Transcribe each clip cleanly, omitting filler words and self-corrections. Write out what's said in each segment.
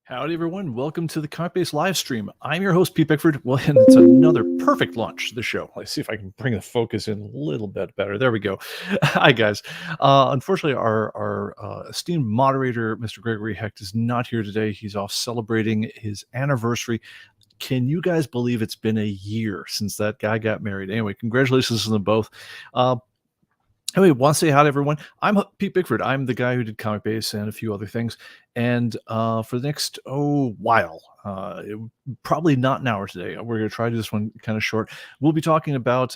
Howdy, everyone. Welcome to the ComicBase Livestream. I'm your host, Pete Bickford. Well, and it's another perfect launch to the show. Let's see if I can bring the focus in a little bit better. There we go. Hi, guys. Unfortunately, our esteemed moderator, Mr. Gregory Hecht, is not here today. He's off celebrating his anniversary. Can you guys believe it's been a year since that guy got married? Anyway, congratulations to them both. Anyway, want to say hi to everyone. I'm Pete Bickford. I'm the guy who did ComicBase and a few other things. And for the next while, probably not an hour today, we're going to try to do this one kind of short. We'll be talking about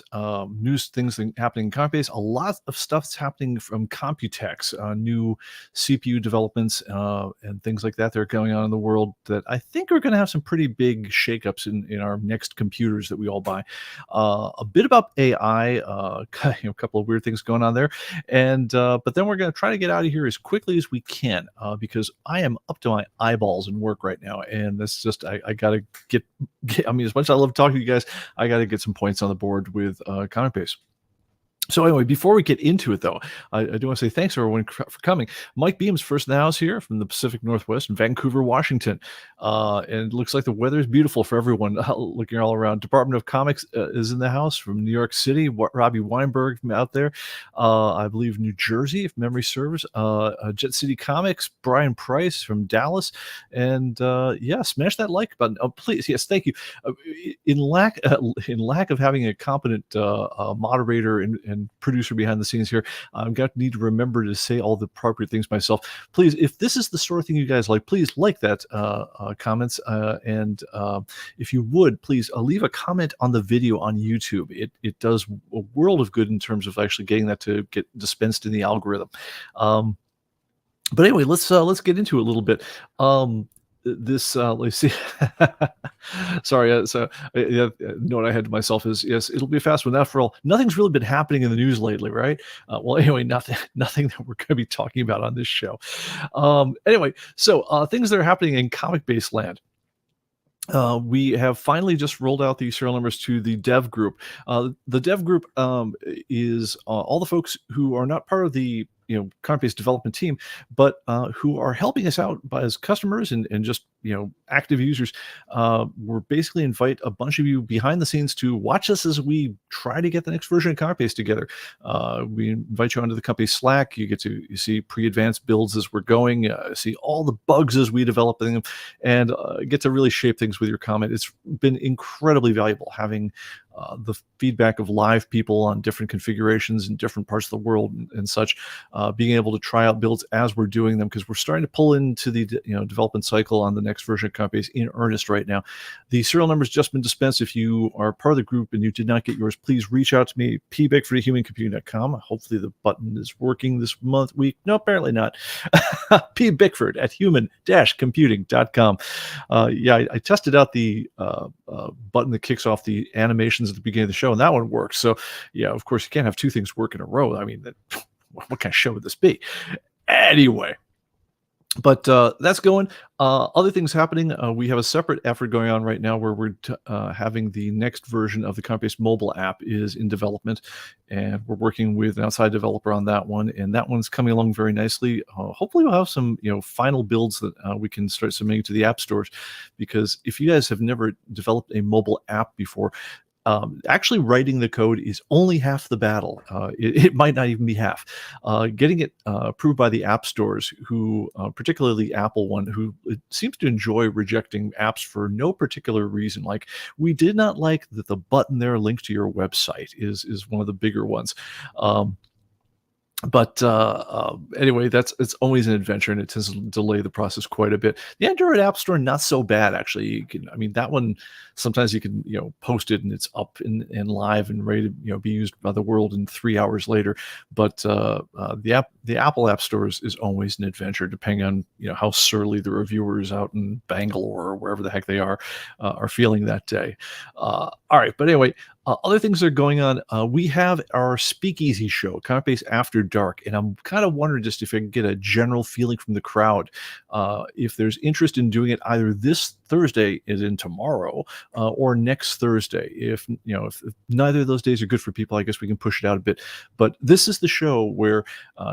news things happening in ComicBase. A lot of stuff's happening from Computex, new CPU developments and things like that are going on in the world that I think are going to have some pretty big shakeups in our next computers that we all buy. A bit about AI, a couple of weird things going on there, and but then we're going to try to get out of here as quickly as we can because I am up to my eyeballs in work right now, and that's just I got to get. I mean, as much as I love talking to you guys, I got to get some points on the board with ComicBase. So anyway, before we get into it, though, I do want to say thanks everyone for coming. Mike Beam's first in the house here from the Pacific Northwest in Vancouver, Washington. And it looks like the weather is beautiful for everyone looking all around. Department of Comics is in the house from New York City. Robbie Weinberg from out there. I believe New Jersey, if memory serves. Jet City Comics, Brian Price from Dallas. And yeah, smash that like button. Oh, please, yes, thank you. In lack of having a competent moderator and producer behind the scenes here, I'm going to need to remember to say all the appropriate things myself. Please, if this is the sort of thing you guys like, please like that comments, and if you would, please leave a comment on the video on YouTube. It does a world of good in terms of actually getting that to get dispensed in the algorithm. But anyway, let's get into it a little bit. Let's see. Sorry. Note I had to myself is, yes, it'll be a fast one. After all, nothing's really been happening in the news lately, right? Well, anyway, nothing that we're going to be talking about on this show. Anyway, so things that are happening in comic-based land. We have finally just rolled out the serial numbers to the dev group. The dev group is all the folks who are not part of the comic-based development team, but who are helping us out as customers and just active users. We're basically invite a bunch of you behind the scenes to watch us as we try to get the next version of ComicBase together. We invite you onto the company Slack. You get to see pre-advanced builds as we're going, see all the bugs as we develop them, and get to really shape things with your comment. It's been incredibly valuable having the feedback of live people on different configurations in different parts of the world and such, being able to try out builds as we're doing them, because we're starting to pull into the development cycle on the next version of ComicBase in earnest right now. The serial number's just been dispensed. If you are part of the group and you did not get yours, please reach out to me, pbickford@humancomputing.com. Hopefully the button is working this week. No, apparently not. pbickford@human-computing.com. Yeah, I tested out the button that kicks off the animations at the beginning of the show, and that one works. So yeah, of course you can't have two things work in a row. I mean, what kind of show would this be? Anyway, but that's going. Other things happening. We have a separate effort going on right now where we're having the next version of the ComicBase mobile app is in development, and we're working with an outside developer on that one, and that one's coming along very nicely. Hopefully we'll have some final builds that we can start submitting to the app stores, because if you guys have never developed a mobile app before, actually writing the code is only half the battle. It might not even be half. Getting it approved by the app stores, who particularly Apple one, who seems to enjoy rejecting apps for no particular reason. Like, we did not like that the button there linked to your website is one of the bigger ones. But anyway, it's always an adventure, and it tends to delay the process quite a bit. The Android App Store, not so bad actually. That one, sometimes you can post it and it's up and live and ready to be used by the world in 3 hours later. But the Apple App Store is always an adventure, depending on how surly the reviewers out in Bangalore or wherever the heck they are feeling that day. All right, but anyway. Other things that are going on, we have our speakeasy show, ComicBase After Dark, and I'm kind of wondering just if I can get a general feeling from the crowd, if there's interest in doing it either this Thursday, as in tomorrow, or next Thursday. If neither of those days are good for people, I guess we can push it out a bit. But this is the show where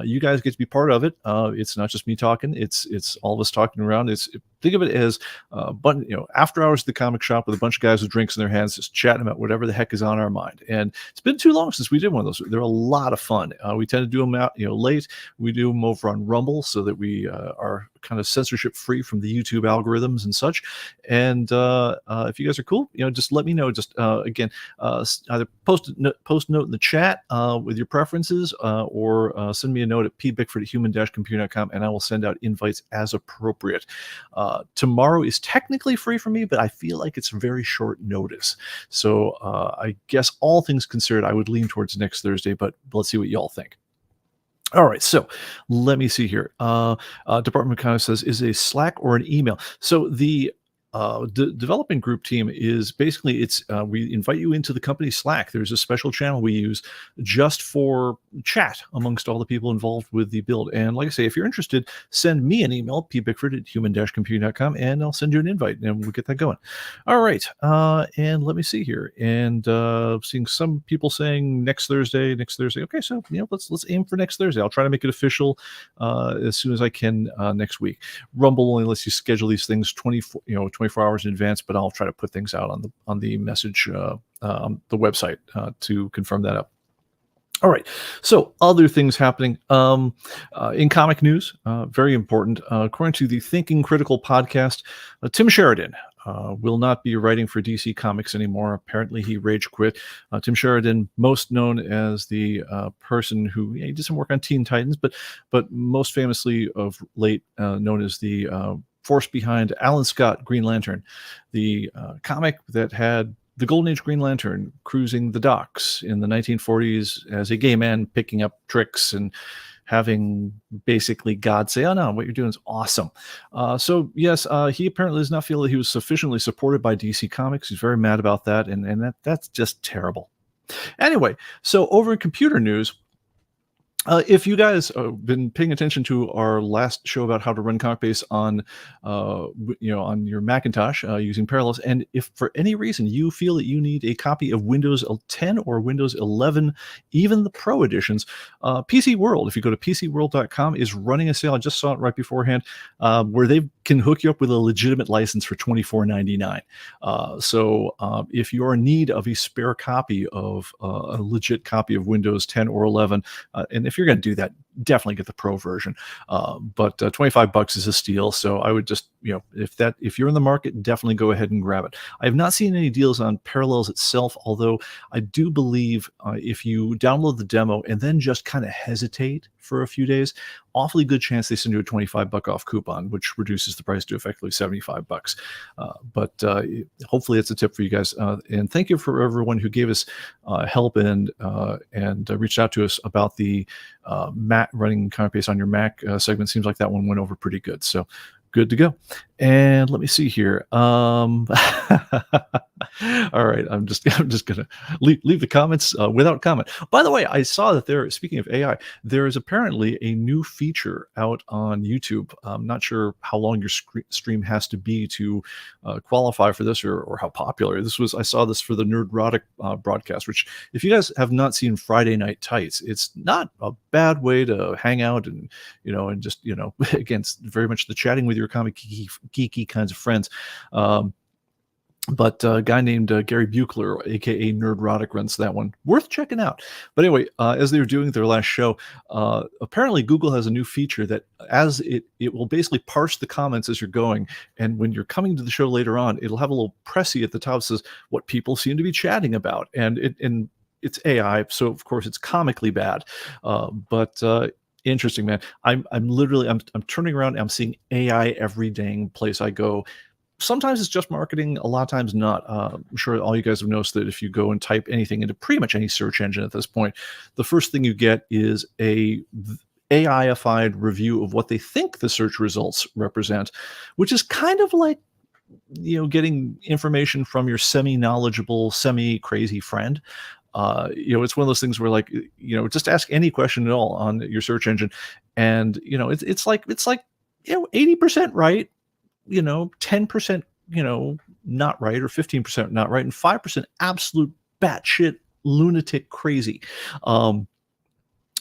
you guys get to be part of it. It's not just me talking; it's all of us talking around. It's think of it as after hours at the comic shop with a bunch of guys with drinks in their hands, just chatting about whatever the heck is on our mind. And it's been too long since we did one of those. They're a lot of fun. We tend to do them out, late. We do them over on Rumble so that we are kind of censorship free from the YouTube algorithms and such. And if you guys are cool, just let me know. Just again, either post a note in the chat with your preferences, or send me a note at pbickford@human-computer.com, and I will send out invites as appropriate. Tomorrow is technically free for me, but I feel like it's very short notice. So I guess all things considered, I would lean towards next Thursday, but let's see what y'all think. All right, so let me see here. Department of Commerce says, is a Slack or an email? So the development group team is basically, we invite you into the company Slack. There's a special channel we use just for chat amongst all the people involved with the build. And like I say, if you're interested, send me an email, pbickford@human-computing.com, and I'll send you an invite and we'll get that going. All right, and let me see here. And seeing some people saying next Thursday. Okay, so let's aim for next Thursday. I'll try to make it official as soon as I can next week. Rumble only lets you schedule these things 24 hours in advance, but I'll try to put things out on the message, the website, to confirm that up. All right, so other things happening in comic news, very important. According to the Thinking Critical podcast, Tim Sheridan will not be writing for DC Comics anymore. Apparently, he rage quit. Tim Sheridan, most known as the person who he did some work on Teen Titans, but most famously of late known as the force behind Alan Scott Green Lantern, the comic that had the Golden Age Green Lantern cruising the docks in the 1940s as a gay man, picking up tricks and having basically God say, "Oh no, what you're doing is awesome." So yes, he apparently does not feel that he was sufficiently supported by DC Comics. He's very mad about that, and that's just terrible. Anyway, so over in computer news, if you guys have been paying attention to our last show about how to run ComicBase on, on your Macintosh using Parallels, and if for any reason you feel that you need a copy of Windows 10 or Windows 11, even the Pro editions, PC World, if you go to PCWorld.com, is running a sale. I just saw it right beforehand, where they can hook you up with a legitimate license for $24.99. So if you're in need of a spare copy of a legit copy of Windows 10 or 11, and if you're going to do that, definitely get the Pro version. But $25 is a steal. So I would just, if you're in the market, definitely go ahead and grab it. I have not seen any deals on Parallels itself, although I do believe if you download the demo and then just kind of hesitate for a few days, awfully good chance they send you a $25 off coupon, which reduces the price to effectively $75. But hopefully it's a tip for you guys. And thank you for everyone who gave us help and reached out to us about the Mac running ComicBase on your Mac segment. Seems like that one went over pretty good. So good to go. And let me see here. All right, I'm just gonna leave the comments without comment. By the way, I saw that speaking of AI, there is apparently a new feature out on YouTube. I'm not sure how long your stream has to be to qualify for this, or how popular this was. I saw this for the Nerdrotic broadcast, which, if you guys have not seen Friday Night Tights, it's not a bad way to hang out and just against very much the chatting with your comic geeky kinds of friends. But a guy named Gary Buchler, aka Nerdrotic, runs that one. Worth checking out. But anyway, as they were doing their last show, apparently Google has a new feature that, as it will basically parse the comments as you're going, and when you're coming to the show later on, it'll have a little pressy at the top that says what people seem to be chatting about, and it's AI, so of course it's comically bad, but interesting, man. I'm turning around, I'm seeing AI every dang place I go. Sometimes it's just marketing, a lot of times not. I'm sure all you guys have noticed that if you go and type anything into pretty much any search engine at this point, the first thing you get is a AI-ified review of what they think the search results represent, which is kind of like getting information from your semi-knowledgeable, semi-crazy friend. It's one of those things where, like, just ask any question at all on your search engine, and it's like 80% right, 10% not right, or 15% not right, and 5% absolute batshit lunatic crazy.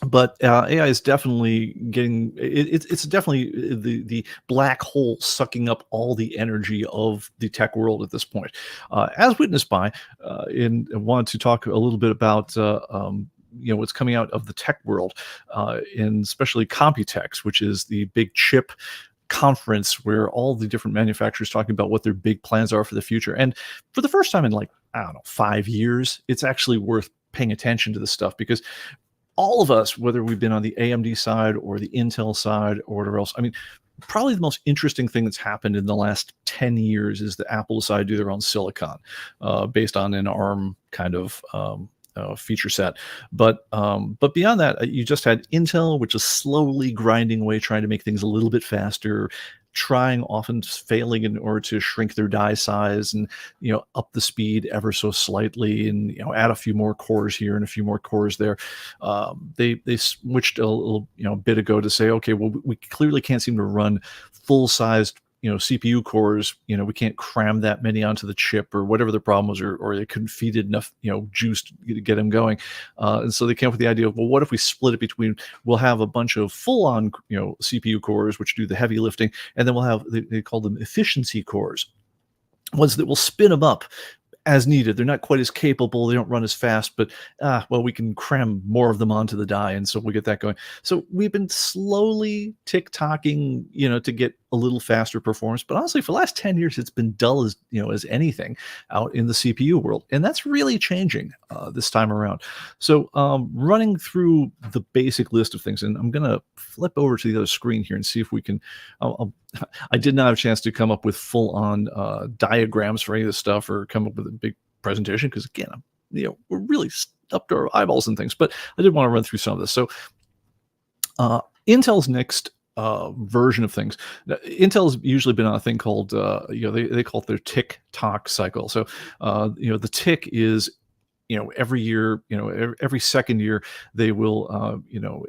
But AI is definitely getting it's definitely the black hole sucking up all the energy of the tech world at this point, as witnessed by in I want to talk a little bit about what's coming out of the tech world, in especially Computex, which is the big chip conference where all the different manufacturers talking about what their big plans are for the future. And for the first time in, like, I don't know, 5 years, it's actually worth paying attention to this stuff, because all of us, whether we've been on the AMD side or the Intel side or whatever else, I mean, probably the most interesting thing that's happened in the last 10 years is that Apple decided to do their own silicon, based on an ARM kind of feature set. But beyond that, you just had Intel, which is slowly grinding away, trying to make things a little bit faster, trying, often failing in order to shrink their die size and up the speed ever so slightly, and add a few more cores here and a few more cores there. They switched a little bit ago to say, okay, well, we clearly can't seem to run full sized CPU cores. We can't cram that many onto the chip, or whatever the problem was, or they couldn't feed it enough juice to get them going. And so they came up with the idea of, well, what if we split it between, we'll have a bunch of full on CPU cores which do the heavy lifting, and then we'll have, they call them efficiency cores, ones that will spin them up as needed. They're not quite as capable, they don't run as fast, but well, we can cram more of them onto the die, and so we'll get that going. So we've been slowly tick-tocking, to get a little faster performance. But honestly, for the last 10 years, it's been dull as anything out in the CPU world, and that's really changing this time around. So running through the basic list of things, and I'm gonna flip over to the other screen here and see if we can. I did not have a chance to come up with full-on diagrams for any of this stuff, or come up with a big presentation, because again, we're really up to our eyeballs in things. But I did want to run through some of this. So Intel's next version of things. Now, Intel's usually been on a thing called they call it their tick-tock cycle. So the tick is, every year, every second year, they will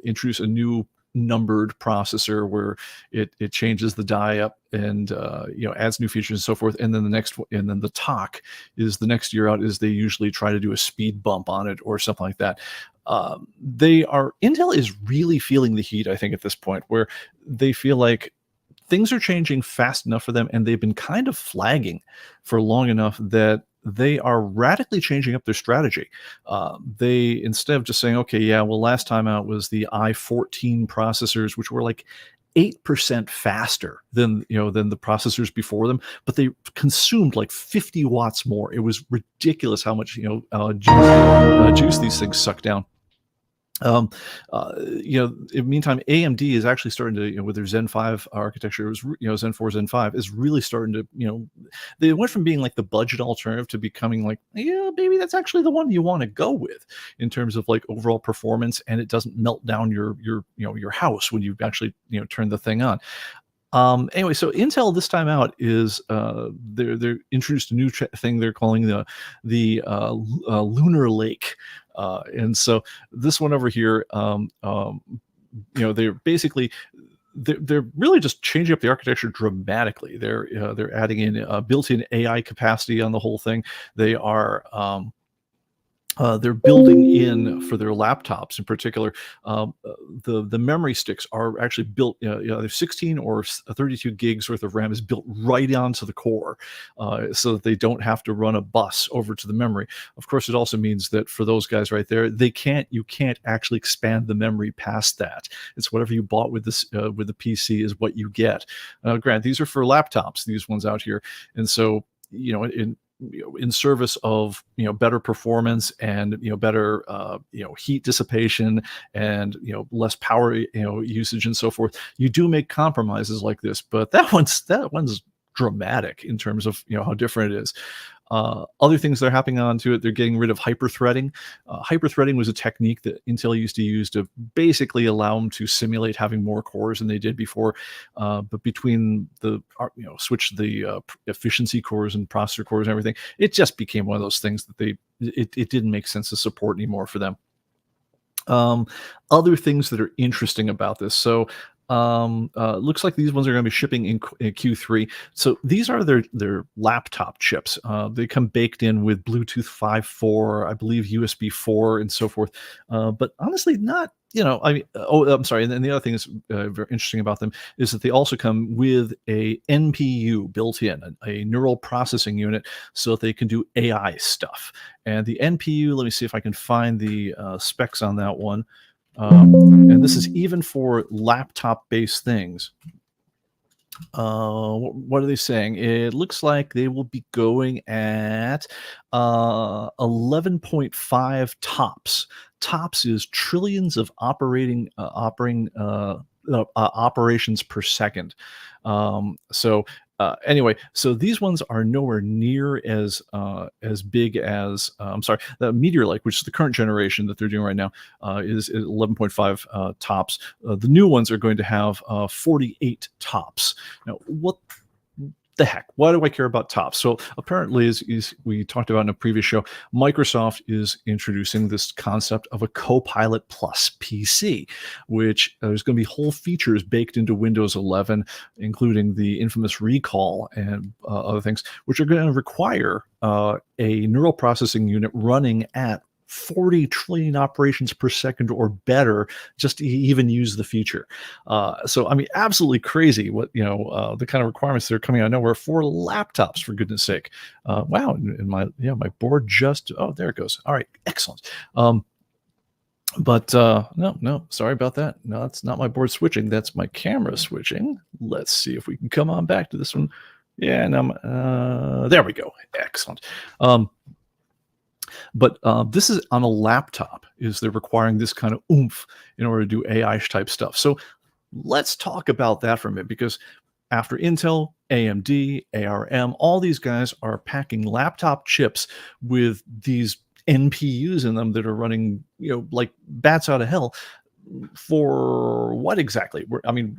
introduce a new numbered processor where it changes the die up, and adds new features and so forth. And then the talk is the next year out, is they usually try to do a speed bump on it or something like that. Intel is really feeling the heat, I think, at this point, where they feel like things are changing fast enough for them, and they've been kind of flagging for long enough that they are radically changing up their strategy. They, instead of just saying, okay, yeah, well, last time out was the i14 processors, which were like 8% faster than the processors before them, but they consumed like 50 watts more. It was ridiculous how much juice these things suck down. In the meantime, AMD is actually starting to, with their Zen 5 architecture, it was, Zen 4, Zen 5 is really starting to, they went from being like the budget alternative to becoming like, yeah, maybe that's actually the one you want to go with in terms of like overall performance, and it doesn't melt down your house when you actually, turn the thing on. Anyway, so Intel this time out is they're introduced a new thing they're calling the Lunar Lake, and so this one over here, they're basically they're really just changing up the architecture dramatically. They're adding in built-in AI capacity on the whole thing. They are they're building in, for their laptops in particular, the memory sticks are actually built. They're 16 or 32 gigs worth of RAM is built right onto the core, so that they don't have to run a bus over to the memory. Of course, it also means that for those guys right there, you can't actually expand the memory past that. It's whatever you bought with this with the PC is what you get. Grant, these are for laptops, these ones out here, and so in service of better performance and better heat dissipation and less power usage and so forth, you do make compromises like this. But that one's dramatic in terms of how different it is. Other things that are happening onto it, they're getting rid of hyperthreading. Hyperthreading was a technique that Intel used to use to basically allow them to simulate having more cores than they did before. But between the switch the efficiency cores and processor cores and everything, it just became one of those things that it didn't make sense to support anymore for them. Other things that are interesting about this. So Looks like these ones are going to be shipping in Q3. So these are their laptop chips. They come baked in with Bluetooth 5.4, I believe USB 4, and so forth. But honestly, not. I mean, oh, I'm sorry. And then the other thing that's very interesting about them is that they also come with a NPU built in, a neural processing unit, so that they can do AI stuff. And the NPU, let me see if I can find the specs on that one. And this is even for laptop-based things. What are they saying? It looks like they will be going at 11.5 tops. Tops is trillions of operations per second. Anyway, so these ones are nowhere near as big as I'm sorry, the Meteor Lake, which is the current generation that they're doing right now, is 11.5 tops. The new ones are going to have 48 tops. Now, what the heck? Why do I care about tops? So apparently, as we talked about in a previous show, Microsoft is introducing this concept of a Copilot Plus PC, which there's going to be whole features baked into Windows 11, including the infamous recall and other things, which are going to require a neural processing unit running at 40 trillion operations per second or better just to even use the feature. So, I mean, absolutely crazy what, the kind of requirements that are coming out of nowhere for laptops, for goodness sake. Wow. And my board just, oh, there it goes. All right. Excellent. But no, sorry about that. No, that's not my board switching. That's my camera switching. Let's see if we can come on back to this one. Yeah, and there we go. Excellent. But this is on a laptop, is they're requiring this kind of oomph in order to do AI type stuff. So let's talk about that for a minute, because after Intel, AMD, ARM, all these guys are packing laptop chips with these NPUs in them that are running, like bats out of hell. For what exactly? I mean,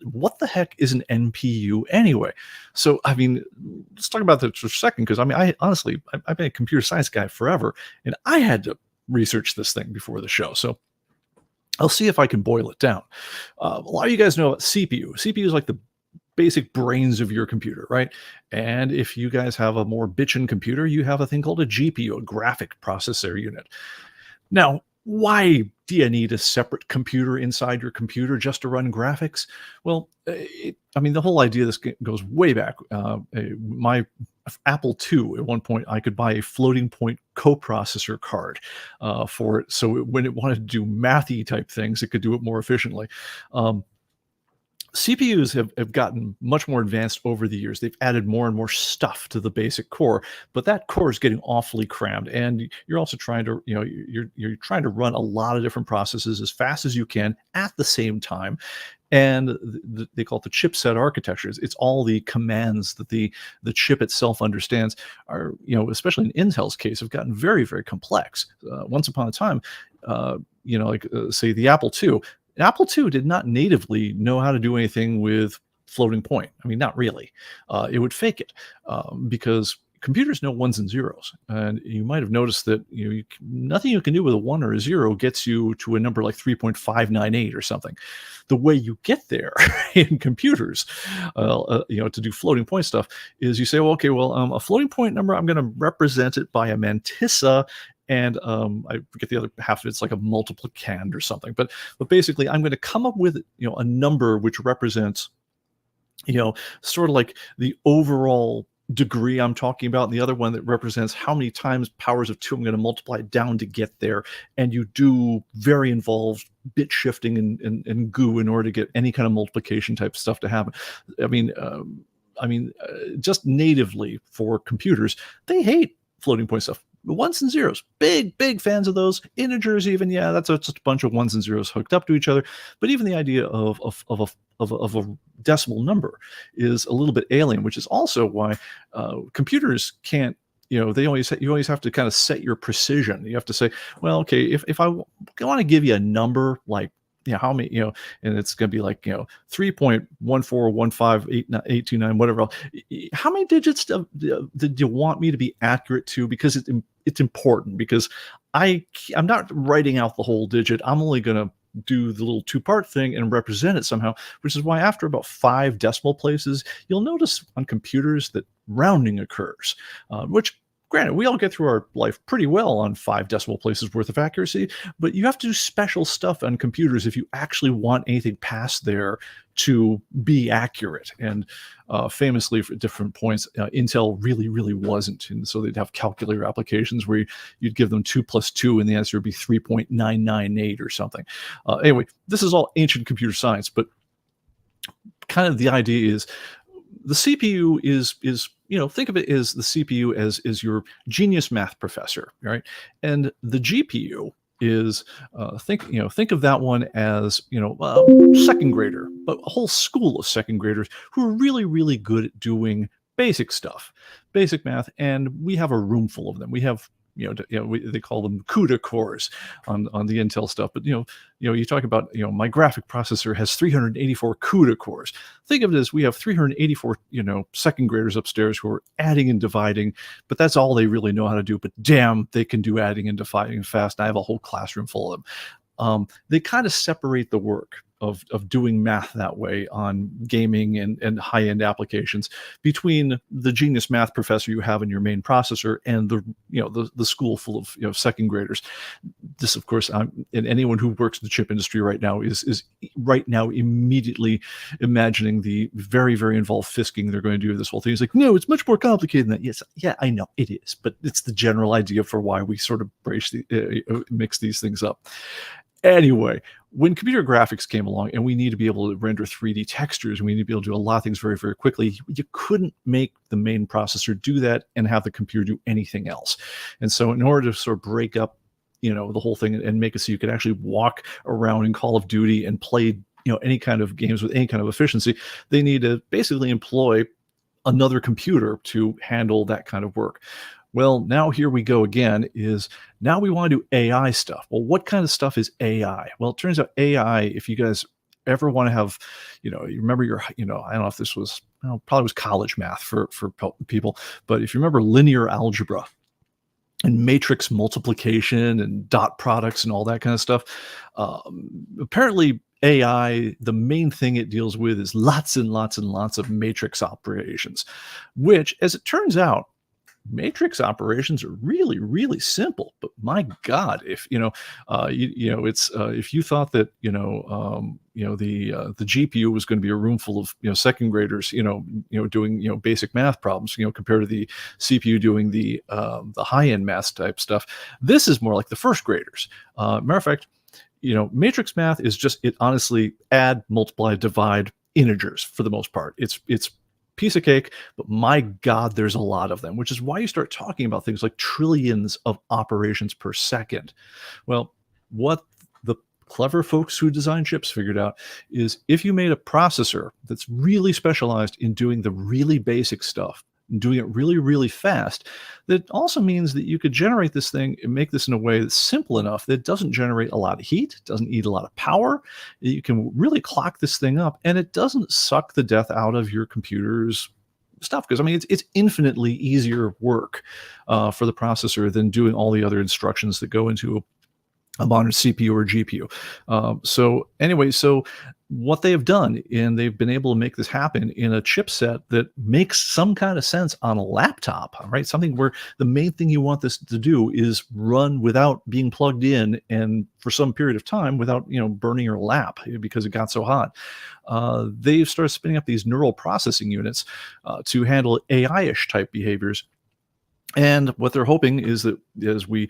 what the heck is an NPU anyway? So, I mean, let's talk about that for a second, because I mean, I've been a computer science guy forever, and I had to research this thing before the show. So I'll see if I can boil it down. A lot of you guys know about CPU. CPU is like the basic brains of your computer, right? And if you guys have a more bitchin' computer, you have a thing called a GPU, a graphic processor unit. Now, why do you need a separate computer inside your computer just to run graphics? Well, the whole idea of this goes way back. My Apple II, at one point, I could buy a floating point coprocessor card for it. So when it wanted to do mathy type things, it could do it more efficiently. CPUs have gotten much more advanced over the years. They've added more and more stuff to the basic core, but that core is getting awfully crammed. And you're also trying to, you're trying to run a lot of different processes as fast as you can at the same time. And they call it the chipset architectures. It's all the commands that the chip itself understands are, especially in Intel's case, have gotten very, very complex. Once upon a time, say the Apple II. Apple II did not natively know how to do anything with floating point. I mean, not really. It would fake it because computers know ones and zeros. And you might have noticed that nothing you can do with a 1 or a 0 gets you to a number like 3.598 or something. The way you get there in computers, to do floating point stuff, is you say, a floating point number, I'm going to represent it by a mantissa. And I forget the other half of it. It's like a multiplicand or something. But basically, I'm going to come up with a number which represents, sort of like the overall degree I'm talking about, and the other one that represents how many times powers of 2 I'm going to multiply down to get there. And you do very involved bit shifting and goo in order to get any kind of multiplication type stuff to happen. Just natively for computers, they hate floating point stuff. Ones and zeros, big fans of those. Integers, even, that's just a bunch of ones and zeros hooked up to each other. But even the idea of a decimal number is a little bit alien, which is also why computers can't. You always have to kind of set your precision. You have to say, well, okay, if I want to give you a number like, how many, and it's going to be like, 3.1415829, whatever else. How many digits did you want me to be accurate to? Because it's important, because I'm not writing out the whole digit. I'm only going to do the little two-part thing and represent it somehow, which is why after about 5 decimal places, you'll notice on computers that rounding occurs, which granted, we all get through our life pretty well on 5 decimal places worth of accuracy, but you have to do special stuff on computers if you actually want anything past there to be accurate. And famously, for different points, Intel really, really wasn't. And so they'd have calculator applications where you'd give them 2 plus 2, and the answer would be 3.998 or something. Anyway, this is all ancient computer science, but kind of the idea is the CPU is think of it as the CPU as your genius math professor, right? And the GPU is think of that one as second grader, but a whole school of second graders who are really, really good at doing basic stuff, basic math, and we have a room full of them. We have they call them CUDA cores on the Intel stuff. But you talk about my graphic processor has 384 CUDA cores. Think of it as we have 384 second graders upstairs who are adding and dividing, but that's all they really know how to do. But damn, they can do adding and dividing fast. I have a whole classroom full of them. They kind of separate the work of doing math that way on gaming and high-end applications between the genius math professor you have in your main processor and the school full of second graders. This, of course, and anyone who works in the chip industry right now is right now immediately imagining the very, very involved fisking they're going to do with this whole thing. It's like, no, it's much more complicated than that. Yes, yeah, I know it is, but it's the general idea for why we sort of mix these things up. Anyway, when computer graphics came along and we need to be able to render 3D textures and we need to be able to do a lot of things very, very quickly, you couldn't make the main processor do that and have the computer do anything else. And so in order to sort of break up, the whole thing and make it so you could actually walk around in Call of Duty and play, any kind of games with any kind of efficiency, they need to basically employ another computer to handle that kind of work. Well, now here we go again, now we want to do AI stuff. Well, what kind of stuff is AI? Well, it turns out AI, if you guys ever want to have, you remember I don't know if this was, probably was college math for people, but if you remember linear algebra and matrix multiplication and dot products and all that kind of stuff, apparently AI, the main thing it deals with is lots and lots and lots of matrix operations, which, as it turns out, matrix operations are really, really simple. But my God, if if you thought that the GPU was going to be a room full of second graders doing basic math problems compared to the CPU doing the high end math type stuff, this is more like the first graders. Matter of fact, matrix math is just honestly add, multiply, divide integers for the most part. It's piece of cake, but my God, there's a lot of them, which is why you start talking about things like trillions of operations per second. Well, what the clever folks who design chips figured out is if you made a processor that's really specialized in doing the really basic stuff, and doing it really, really fast, that also means that you could generate this thing and make this in a way that's simple enough that it doesn't generate a lot of heat, doesn't eat a lot of power. You can really clock this thing up, and it doesn't suck the death out of your computer's stuff. Because, I mean, it's infinitely easier work for the processor than doing all the other instructions that go into a modern CPU or GPU. So anyway, what they have done, and they've been able to make this happen in a chipset that makes some kind of sense on a laptop, right? Something where the main thing you want this to do is run without being plugged in and for some period of time without, burning your lap because it got so hot. They've started spinning up these neural processing units to handle AI-ish type behaviors. And what they're hoping is that as we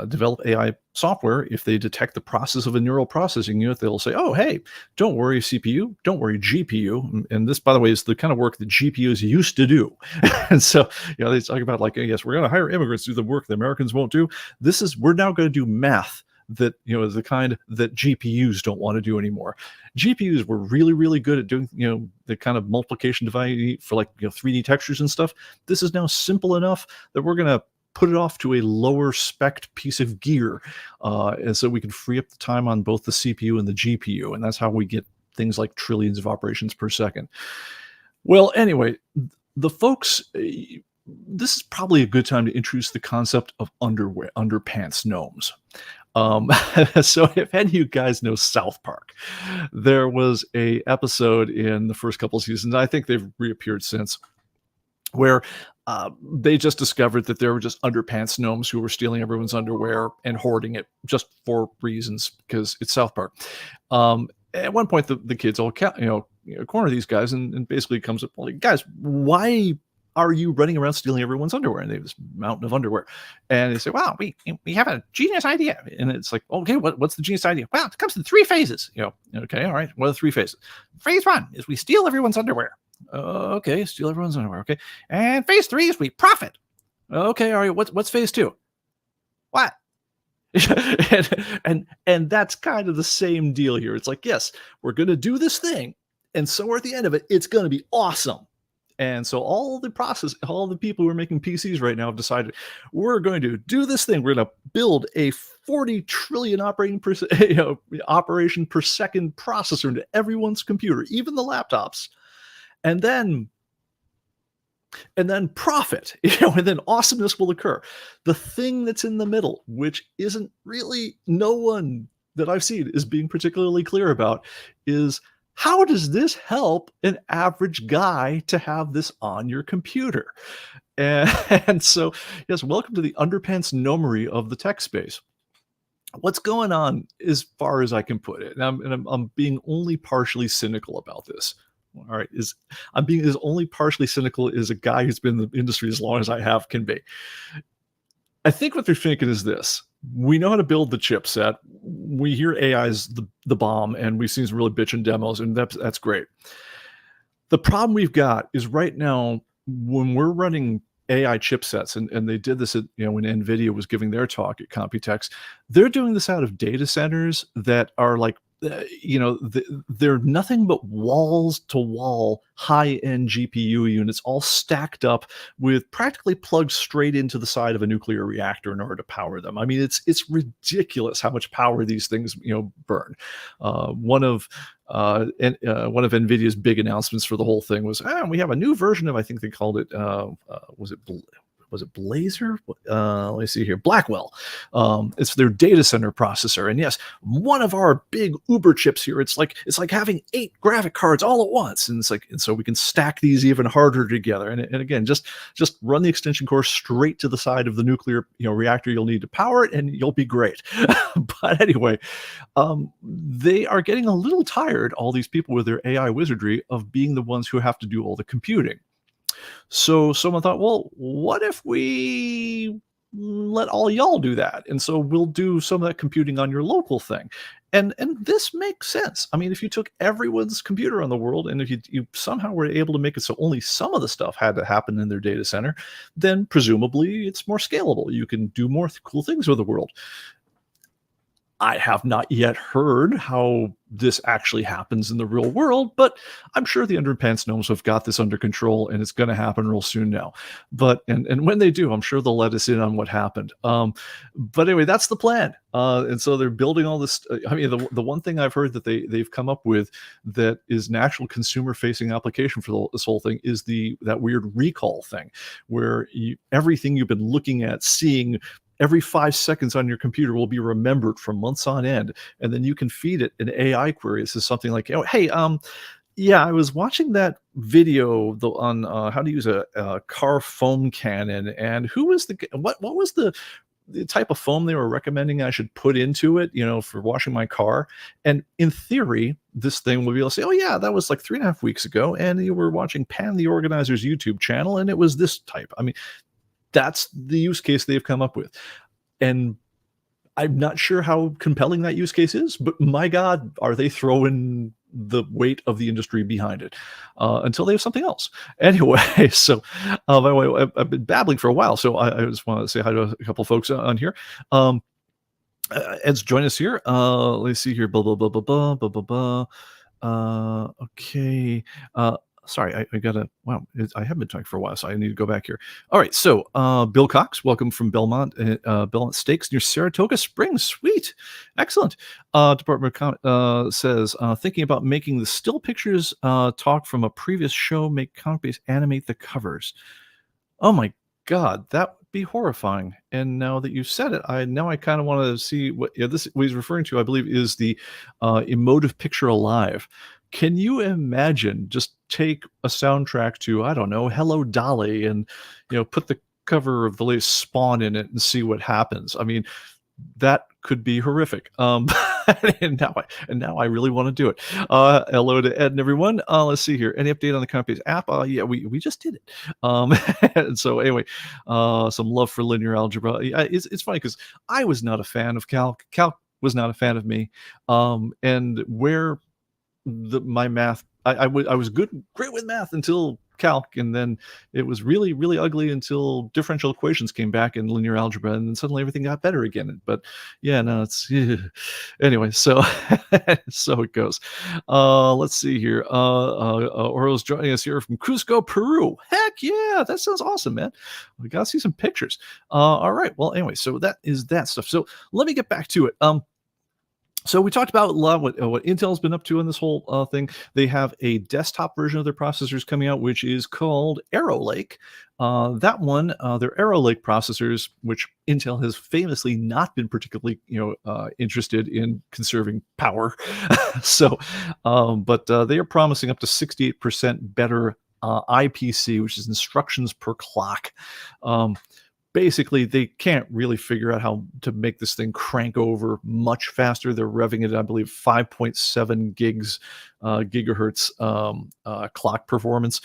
develop AI software, if they detect the process of a neural processing unit, they'll say, oh, hey, don't worry, CPU, don't worry, GPU. And this, by the way, is the kind of work that GPUs used to do. And so, they talk about like, yes, we're going to hire immigrants to do the work that Americans won't do. We're now going to do math that, is the kind that GPUs don't want to do anymore. GPUs were really, really good at doing, the kind of multiplication dividing for like, 3D textures and stuff. This is now simple enough that we're going to put it off to a lower spec piece of gear. And so we can free up the time on both the CPU and the GPU. And that's how we get things like trillions of operations per second. Well, anyway, the folks this is probably a good time to introduce the concept of underpants gnomes. So if any of you guys know South Park, there was a episode in the first couple of seasons. I think they've reappeared since, where they just discovered that there were just underpants gnomes who were stealing everyone's underwear and hoarding it just for reasons, because it's South Park. At one point, the kids all corner these guys, and basically comes up, like, guys, why are you running around stealing everyone's underwear? And they have this mountain of underwear, and they say, wow, we have a genius idea. And it's like, okay, what's the genius idea? Well, it comes in 3 phases. Okay, all right, what are the 3 phases? Phase 1 is we steal everyone's underwear. Okay, steal everyone's underwear. Okay, and phase 3 is we profit. Okay, all right, what's phase 2? What? and that's kind of the same deal here. It's like, yes, we're going to do this thing, and somewhere at the end of it, it's going to be awesome. And so all the people who are making PCs right now have decided, we're going to do this thing. We're going to build a 40 trillion operation per second processor into everyone's computer, even the laptops, and then profit, and then awesomeness will occur. The thing that's in the middle, which isn't really, no one that I've seen is being particularly clear about, is how does this help an average guy to have this on your computer? And so, yes, welcome to the underpants gnomery of the tech space. What's going on, as far as I can put it, and I'm being only partially cynical about this. All right, I'm being as only partially cynical as a guy who's been in the industry as long as I have can be. I think what they're thinking is this: we know how to build the chipset. We hear AI is the bomb, and we've seen some really bitchin' demos, and that's great. The problem we've got is right now, when we're running AI chipsets, and they did this at, when NVidia was giving their talk at Computex, they're doing this out of data centers that are like, they're nothing but walls to wall high-end GPU units, all stacked up with practically plugged straight into the side of a nuclear reactor in order to power them. I mean, it's ridiculous how much power these things burn. One of NVIDIA's big announcements for the whole thing was, we have a new version of, I think they called it, was it Blazor? Let me see here. Blackwell. It's their data center processor. And yes, one of our big Uber chips here, it's like having 8 graphic cards all at once. And so we can stack these even harder together. And again, just run the extension cord straight to the side of the nuclear reactor you'll need to power it, and you'll be great. But anyway, they are getting a little tired, all these people with their AI wizardry, of being the ones who have to do all the computing. So someone thought, well, what if we let all y'all do that? And so we'll do some of that computing on your local thing. And this makes sense. I mean, if you took everyone's computer on the world, and if you somehow were able to make it so only some of the stuff had to happen in their data center, then presumably it's more scalable. You can do more cool things with the world. I have not yet heard how this actually happens in the real world, but I'm sure the underpants gnomes have got this under control, and it's going to happen real soon now. But and when they do, I'm sure they'll let us in on what happened. But anyway, that's the plan. And so they're building all this. I mean, the one thing I've heard that they've come up with that is an actual consumer-facing application for this whole thing is that weird recall thing, where everything you've been looking at, seeing, every 5 seconds on your computer will be remembered for months on end, and then you can feed it an AI query. This is something like, hey, I was watching that video on how to use a car foam cannon, and what was the type of foam they were recommending I should put into it, for washing my car. And in theory, this thing will be able to say, oh yeah, that was like 3.5 weeks ago, and you were watching Pan the Organizer's YouTube channel, and it was this type. I mean, that's the use case they've come up with. And I'm not sure how compelling that use case is, but my God, are they throwing the weight of the industry behind it until they have something else. Anyway, so by the way, I've been babbling for a while, so I just want to say hi to a couple folks on here. Ed's join us here. Let's see here. Blah, blah, blah, blah, blah, blah, blah, blah. Okay. Sorry, I gotta, wow, I have been talking for a while, so I need to go back here. All right, so Bill Cox, welcome from Belmont Stakes near Saratoga Springs. Sweet, excellent. Department of says, thinking about making the still pictures talk from a previous show, make ComicBase animate the covers. Oh my god, that would be horrifying. And now that you said it, I kind of want to see what, yeah, this what he's referring to, I believe, is the emotive picture alive. Can you imagine just take a soundtrack to, I don't know, Hello Dolly, and put the cover of the latest Spawn in it and see what happens? I mean, that could be horrific. And now I really want to do it. Hello to Ed and everyone. Let's see here. Any update on the ComicBase app? Yeah, we just did it. And so anyway, some love for linear algebra. It's funny because I was not a fan of calc. Calc was not a fan of me. And where my math, I was great with math until calc, and then it was really really ugly until differential equations came back in linear algebra, and then suddenly everything got better again. But yeah, no, it's anyway, so so it goes. Let's see here. Oro's joining us here from Cusco, Peru. Heck yeah, that sounds awesome, man. We gotta see some pictures. All right, well, anyway, so that is that stuff. So let me get back to it. So we talked about a lot what Intel's been up to in this whole thing. They have a desktop version of their processors coming out, which is called Arrow Lake. That one, their Arrow Lake processors, which Intel has famously not been particularly, interested in conserving power. So, but they are promising up to 68% better IPC, which is instructions per clock. Basically, they can't really figure out how to make this thing crank over much faster. They're revving it, I believe, 5.7 gigahertz clock performance